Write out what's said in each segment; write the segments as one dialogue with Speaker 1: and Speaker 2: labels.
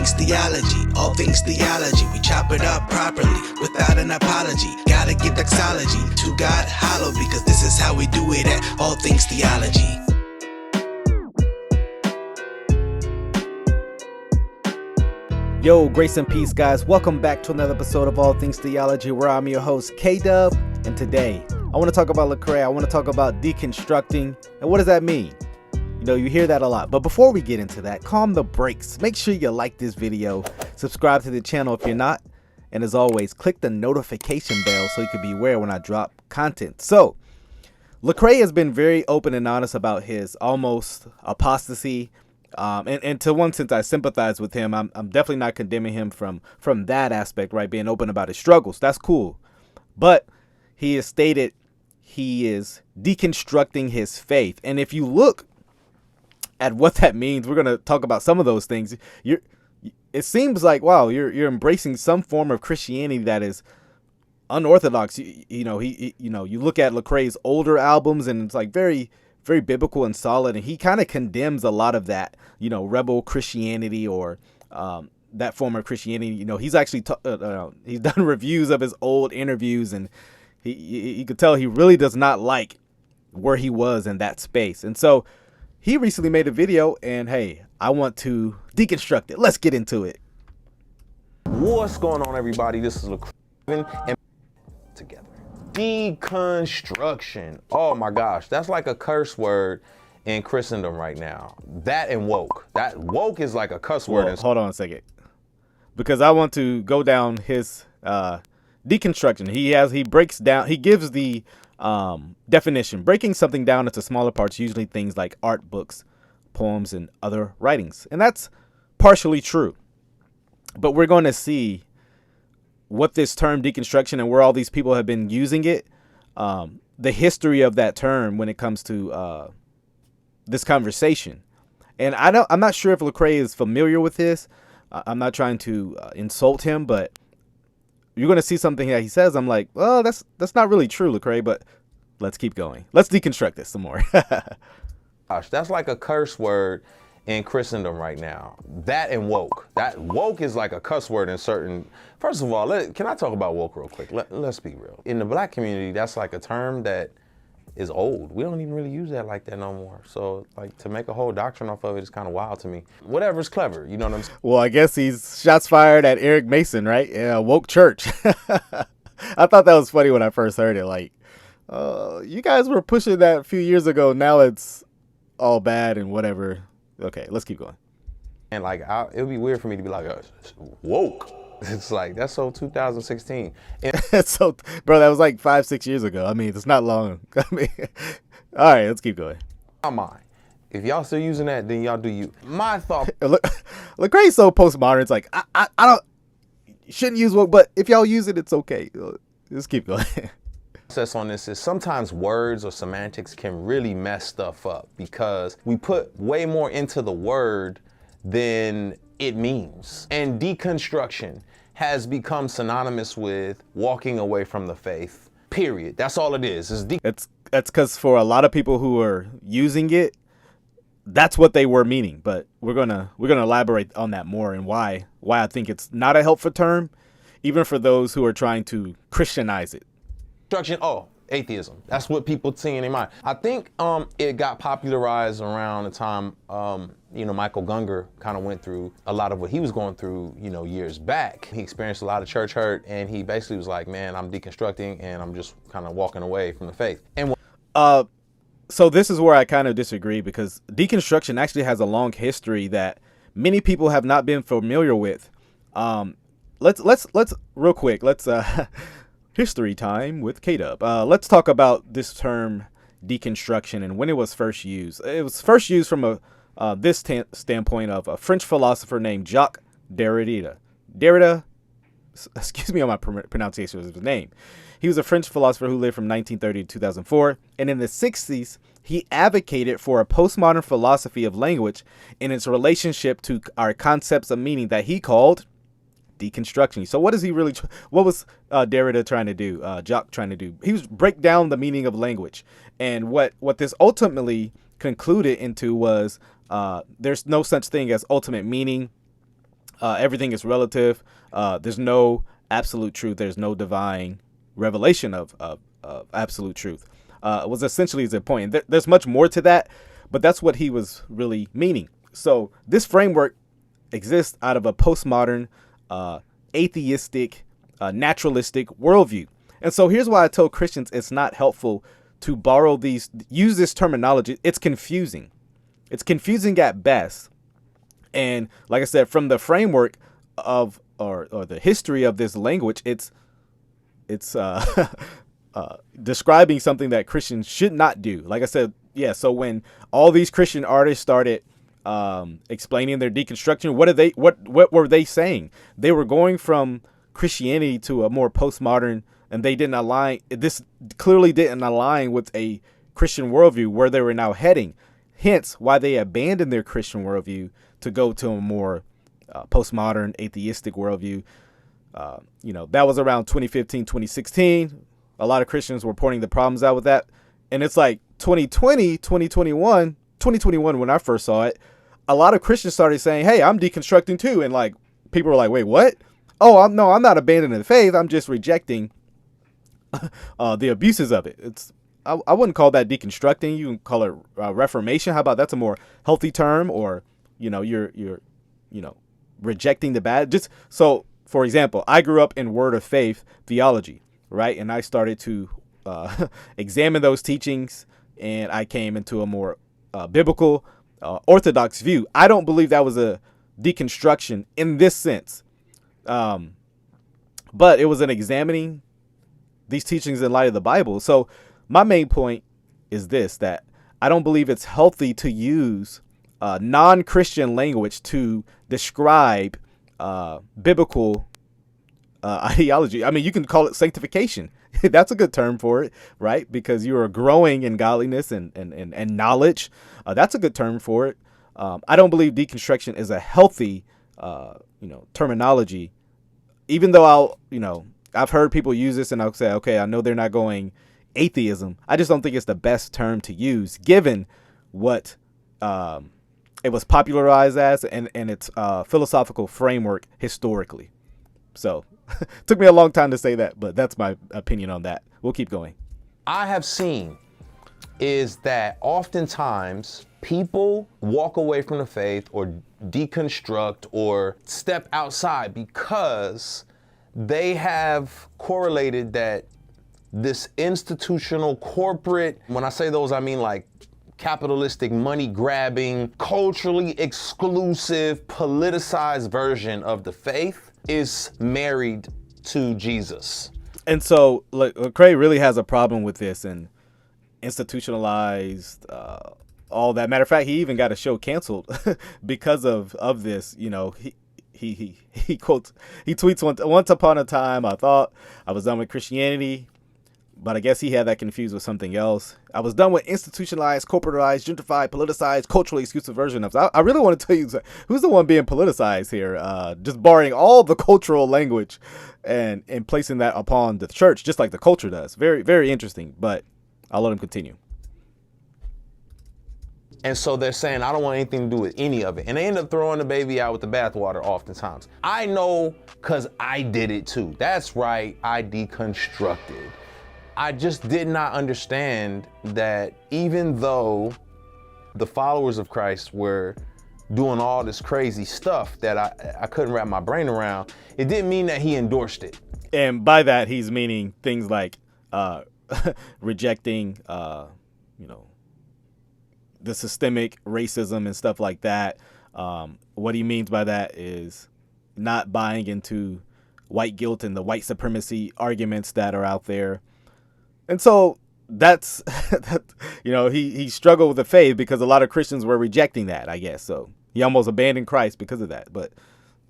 Speaker 1: things theology, all things theology. We chop it up properly without an apology. Gotta give doxology to God hollow, because this is how we do it at All Things Theology.
Speaker 2: Yo, grace and peace, guys. Welcome back to another episode of All Things Theology, where I'm your host, Kdub. And today, I want to talk about Lecrae. I want to talk about deconstructing. And what does that mean? You know, you hear that a lot. But before we get into that, calm the brakes. Make sure you like this video. Subscribe to the channel if you're not. And as always, click the notification bell so you can be aware when I drop content. So, Lecrae has been very open and honest about his almost apostasy. And to one sense, I sympathize with him. I'm definitely not condemning him from that aspect, right? Being open about his struggles. That's cool. But he has stated he is deconstructing his faith. And if you look at what that means, we're going to talk about some of those things. It seems like, wow, you're embracing some form of Christianity that is unorthodox. You look at Lecrae's older albums and it's like very, very biblical and solid. And he kind of condemns a lot of that, rebel Christianity or that form of Christianity. He's actually he's done reviews of his old interviews, and you could tell he really does not like where he was in that space. And so he recently made a video, and hey, I want to deconstruct it. Let's get into it.
Speaker 3: What's going on, everybody? This is Lecrae and together. Deconstruction. Oh my gosh, that's like a curse word in Christendom right now. That and woke. That woke is like a cuss word.
Speaker 2: Well, hold on a second, because I want to go down his deconstruction. He gives the definition: breaking something down into smaller parts, usually things like art, books, poems, and other writings. And that's partially true, but we're going to see what this term deconstruction and where all these people have been using it, the history of that term when it comes to this conversation. And I'm not sure if Lecrae is familiar with this. I'm not trying to insult him, but you're going to see something that he says. I'm like, well, that's not really true, Lecrae, but let's keep going. Let's deconstruct this some more.
Speaker 3: Gosh, that's like a curse word in Christendom right now. That and woke. That woke is like a cuss word in certain. First of all, can I talk about woke real quick? Let's be real. In the black community, that's like a term that is old. We don't even really use that like that no more. So like to make a whole doctrine off of it is kind of wild to me. Whatever's clever, you know what I'm saying?
Speaker 2: Well, I guess he's shots fired at Eric Mason, right? Yeah, woke church. I thought that was funny when I first heard it. Like, you guys were pushing that a few years ago. Now it's all bad and whatever. Okay, let's keep going.
Speaker 3: And like, it would be weird for me to be like, woke. It's like, that's so 2016. And
Speaker 2: so, bro, that was like 5-6 years ago. I mean, it's not long. I mean, all right, let's keep going.
Speaker 3: my mind, if y'all still using that, then y'all do you. My thought.
Speaker 2: Lecrae's so postmodern. It's like, I don't, shouldn't use woke, but if y'all use it, it's okay. Let's keep going.
Speaker 3: Process on this is sometimes words or semantics can really mess stuff up because we put way more into the word than it means. And deconstruction has become synonymous with walking away from the faith, period. That's all it is.
Speaker 2: That's because for a lot of people who are using it, that's what they were meaning. But we're gonna elaborate on that more and why I think it's not a helpful term, even for those who are trying to Christianize it.
Speaker 3: Atheism. That's what people see in their mind. I think it got popularized around the time Michael Gungor kind of went through a lot of what he was going through, years back. He experienced a lot of church hurt, and he basically was like, man, I'm deconstructing and I'm just kind of walking away from the faith. And
Speaker 2: so this is where I kind of disagree, because deconstruction actually has a long history that many people have not been familiar with. Let's real quick. Let's history time with Kdub. Let's talk about this term deconstruction and when it was first used. It was first used from this standpoint of a French philosopher named Jacques Derrida. Excuse me on my pronunciation of his name. He was a French philosopher who lived from 1930 to 2004. And in the 60s, he advocated for a postmodern philosophy of language in its relationship to our concepts of meaning that he called deconstruction. So what was Derrida trying to do, Jacques trying to do? He was break down the meaning of language. And what this ultimately concluded into was there's no such thing as ultimate meaning. Everything is relative. There's no absolute truth. There's no divine revelation of absolute truth. Was essentially the point. There's much more to that, but that's what he was really meaning. So this framework exists out of a postmodern, atheistic, naturalistic worldview. And so here's why I tell Christians it's not helpful to use this terminology. It's confusing. It's confusing at best. And like I said, from the framework of or the history of this language, it's describing something that Christians should not do. Like I said, yeah. So when all these Christian artists started explaining their deconstruction, what were they saying? They were going from Christianity to a more postmodern, and they didn't align. This clearly didn't align with a Christian worldview where they were now heading. Hence why they abandoned their Christian worldview to go to a more postmodern atheistic worldview. That was around 2015, 2016. A lot of Christians were pointing the problems out with that. And it's like 2020, 2021, when I first saw it, a lot of Christians started saying, hey, I'm deconstructing too. And like, people were like, wait, what? Oh, I'm not abandoning the faith. I'm just rejecting the abuses of it. I wouldn't call that deconstructing. You can call it reformation. How about that's a more healthy term? Or, you're rejecting the bad. Just so, for example, I grew up in word of faith theology, right? And I started to examine those teachings, and I came into a more biblical, orthodox view. I don't believe that was a deconstruction in this sense. But it was an examining these teachings in light of the Bible. So my main point is this, that I don't believe it's healthy to use non-Christian language to describe biblical ideology. I mean, you can call it sanctification. That's a good term for it, right? Because you are growing in godliness and knowledge. That's a good term for it. I don't believe deconstruction is a healthy, terminology. Even though I've heard people use this and I'll say, okay, I know they're not going atheism. I just don't think it's the best term to use given what it was popularized as and its philosophical framework historically. So took me a long time to say that, but that's my opinion on that. We'll keep going.
Speaker 3: I have seen is that oftentimes people walk away from the faith or deconstruct or step outside because they have correlated that this institutional corporate, when I say those, I mean like capitalistic, money grabbing, culturally exclusive, politicized version of the faith is married to Jesus.
Speaker 2: And so Lecrae really has a problem with this and institutionalized all that. Matter of fact, he even got a show canceled because of this. He quotes, he tweets, once upon a time I thought I was done with Christianity, but I guess he had that confused with something else. I was done with institutionalized, corporatized, gentrified, politicized, culturally exclusive version of. I really want to tell you who's the one being politicized here, just borrowing all the cultural language and placing that upon the church, just like the culture does. Very, very interesting, but I'll let him continue.
Speaker 3: And so they're saying, I don't want anything to do with any of it. And they end up throwing the baby out with the bathwater oftentimes. I know because I did it too. That's right, I deconstructed. I just did not understand that even though the followers of Christ were doing all this crazy stuff that I couldn't wrap my brain around, it didn't mean that he endorsed it.
Speaker 2: And by that, he's meaning things like rejecting, the systemic racism and stuff like that. What he means by that is not buying into white guilt and the white supremacy arguments that are out there. And so that's, he struggled with the faith because a lot of Christians were rejecting that, I guess. So he almost abandoned Christ because of that. But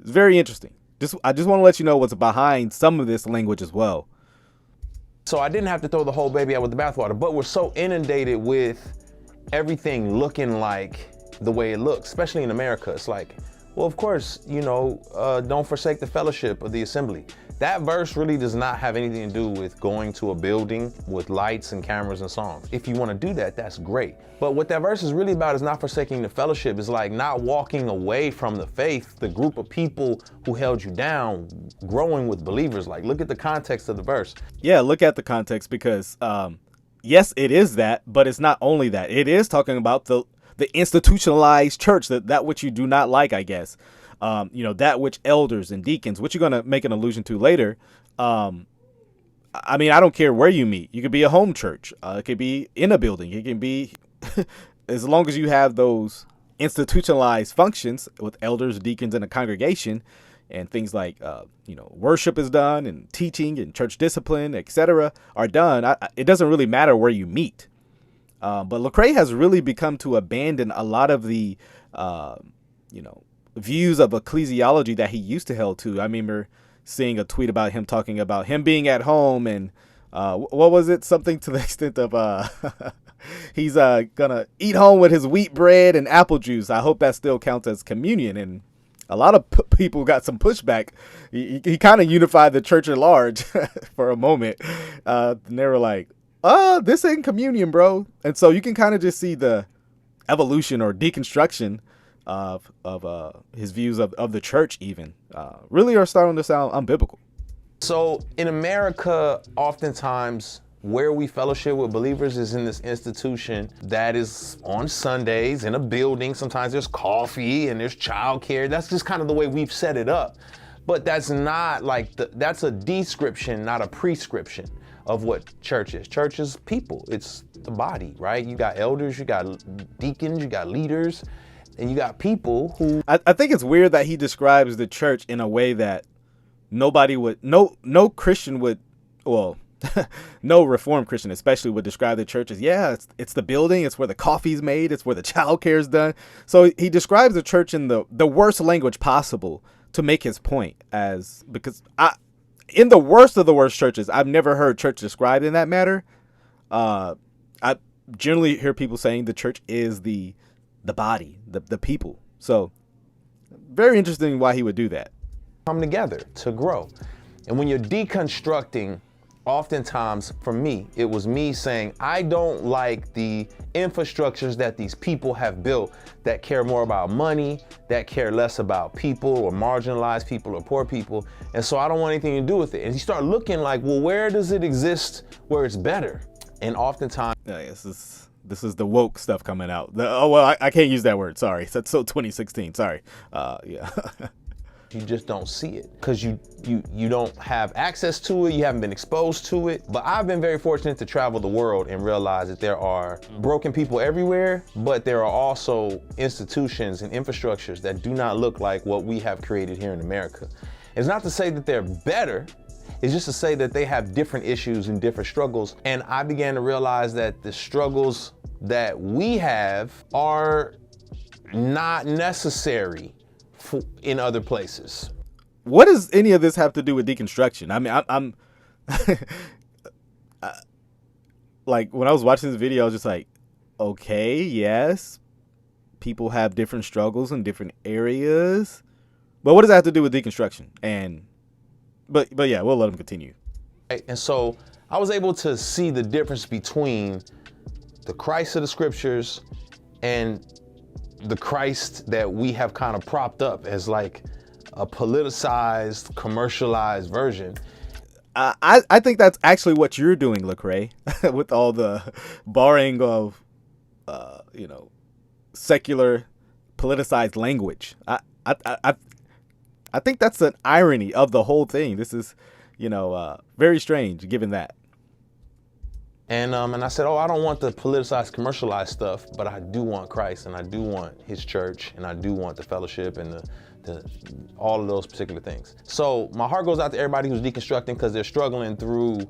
Speaker 2: it's very interesting. I just want to let you know what's behind some of this language as well.
Speaker 3: So I didn't have to throw the whole baby out with the bathwater, but we're so inundated with everything looking like the way it looks, especially in America. It's like, well, of course, don't forsake the fellowship of the assembly. That verse really does not have anything to do with going to a building with lights and cameras and songs. If you want to do that, that's great. But what that verse is really about is not forsaking the fellowship. It's like not walking away from the faith, the group of people who held you down, growing with believers. Like, look at the context of the verse.
Speaker 2: Yeah, look at the context because, yes, it is that, but it's not only that. It is talking about the institutionalized church, that which you do not like, I guess. That which elders and deacons, which you're going to make an allusion to later. I don't care where you meet. You could be a home church. It could be in a building. It can be as long as you have those institutionalized functions with elders, deacons, and a congregation and things like, worship is done and teaching and church discipline, etc. are done. It doesn't really matter where you meet. But Lecrae has really become to abandon a lot of the, views of ecclesiology that he used to hold to. I remember seeing a tweet about him talking about him being at home and what was it? Something to the extent of he's gonna eat home with his wheat bread and apple juice. I hope that still counts as communion. And a lot of people got some pushback. He kind of unified the church at large for a moment. And they were like, this ain't communion, bro. And so you can kind of just see the evolution or deconstruction of his views of the church even really are starting to sound unbiblical.
Speaker 3: So in America, oftentimes where we fellowship with believers is in this institution that is on Sundays in a building. Sometimes there's coffee and there's childcare. That's just kind of the way we've set it up. But that's not like, that's a description, not a prescription of what church is. Church is people. It's the body, right? You got elders, you got deacons, you got leaders, and you got people who...
Speaker 2: I think it's weird that he describes the church in a way that nobody would, no Christian would, well, no Reformed Christian especially would describe the church as, it's the building, it's where the coffee's made, it's where the childcare is done. So he describes the church in the worst language possible to make his point, because in the worst of the worst churches, I've never heard church described in that manner. I generally hear people saying the church is the body, the people. So very interesting why he would do that.
Speaker 3: Come together to grow. And when you're deconstructing, oftentimes for me, it was me saying, I don't like the infrastructures that these people have built that care more about money, that care less about people or marginalized people or poor people. And so I don't want anything to do with it. And you start looking like, well, where does it exist where it's better? And oftentimes,
Speaker 2: this is the woke stuff coming out. I can't use that word. Sorry. That's so 2016. Sorry. Yeah.
Speaker 3: You just don't see it because you don't have access to it. You haven't been exposed to it. But I've been very fortunate to travel the world and realize that there are broken people everywhere, but there are also institutions and infrastructures that do not look like what we have created here in America. It's not to say that they're better. It's just to say that they have different issues and different struggles. And I began to realize that the struggles that we have are not necessary in other places.
Speaker 2: What does any of this have to do with deconstruction? I mean, I'm like, when I was watching this video, I was just like, okay, yes, people have different struggles in different areas, but what does that have to do with deconstruction? But yeah, we'll let him continue.
Speaker 3: And so I was able to see the difference between the Christ of the scriptures and the Christ that we have kind of propped up as like a politicized, commercialized version.
Speaker 2: I think that's actually what you're doing, Lecrae, with all the borrowing of, secular, politicized language. I think that's an irony of the whole thing. This is, very strange given that.
Speaker 3: And I said, I don't want the politicized, commercialized stuff, but I do want Christ, and I do want his church, and I do want the fellowship and all of those particular things. So my heart goes out to everybody who's deconstructing because they're struggling through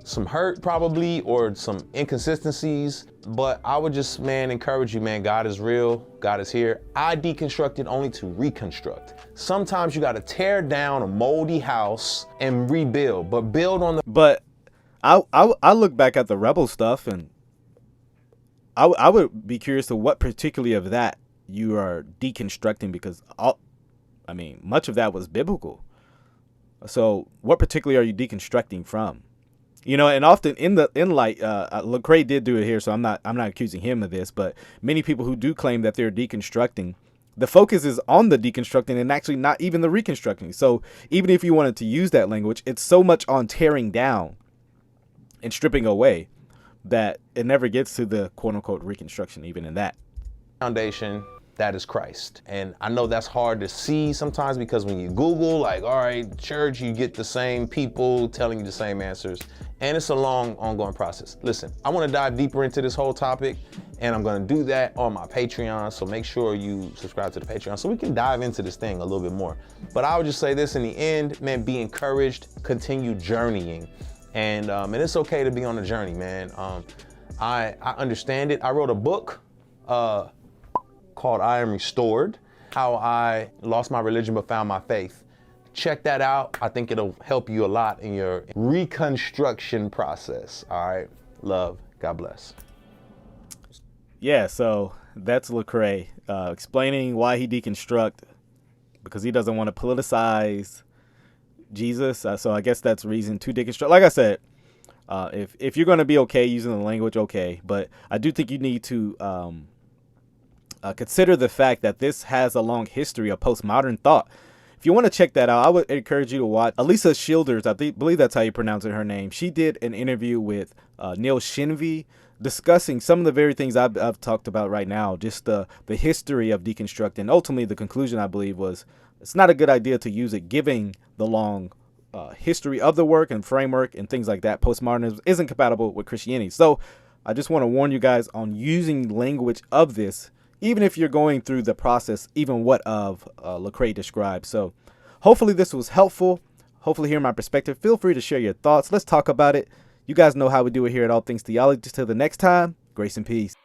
Speaker 3: some hurt probably or some inconsistencies. But I would just, encourage you, God is real. God is here. I deconstructed only to reconstruct. Sometimes you got to tear down a moldy house and rebuild, but build on the...
Speaker 2: But I look back at the rebel stuff, and I would be curious to what particularly of that you are deconstructing, because much of that was biblical. So what particularly are you deconstructing from? You know, and often in light, Lecrae did do it here, so I'm not accusing him of this, but many people who do claim that they're deconstructing, the focus is on the deconstructing and actually not even the reconstructing. So even if you wanted to use that language, it's so much on tearing down and stripping away that it never gets to the quote unquote reconstruction, even in that.
Speaker 3: Foundation, that is Christ. And I know that's hard to see sometimes because when you Google, like, all right, church, you get the same people telling you the same answers. And it's a long, ongoing process. Listen, I want to dive deeper into this whole topic, and I'm going to do that on my Patreon. So make sure you subscribe to the Patreon so we can dive into this thing a little bit more. But I would just say this in the end, man, be encouraged, continue journeying. And it's okay to be on a journey, man. I understand it. I wrote a book called I Am Restored, How I Lost My Religion But Found My Faith. Check that out. I think it'll help you a lot in your reconstruction process. All right. Love. God bless.
Speaker 2: Yeah, so that's Lecrae explaining why he deconstruct, because he doesn't want to politicize Jesus. So I guess that's reason to deconstruct. Like I said, if you're going to be okay using the language, okay. But I do think you need to consider the fact that this has a long history of postmodern thought. If you want to check that out, I would encourage you to watch Elisa Childers. I believe that's how you pronounce her name. She did an interview with Neil Shinvey discussing some of the very things I've talked about right now, just the history of deconstruct. And ultimately, the conclusion, I believe, was it's not a good idea to use it, given the long history of the work and framework and things like that. Postmodernism isn't compatible with Christianity. So I just want to warn you guys on using language of this, even if you're going through the process, even what of Lecrae described. So hopefully this was helpful. Hopefully hearing my perspective. Feel free to share your thoughts. Let's talk about it. You guys know how we do it here at All Things Theology. Till the next time, grace and peace.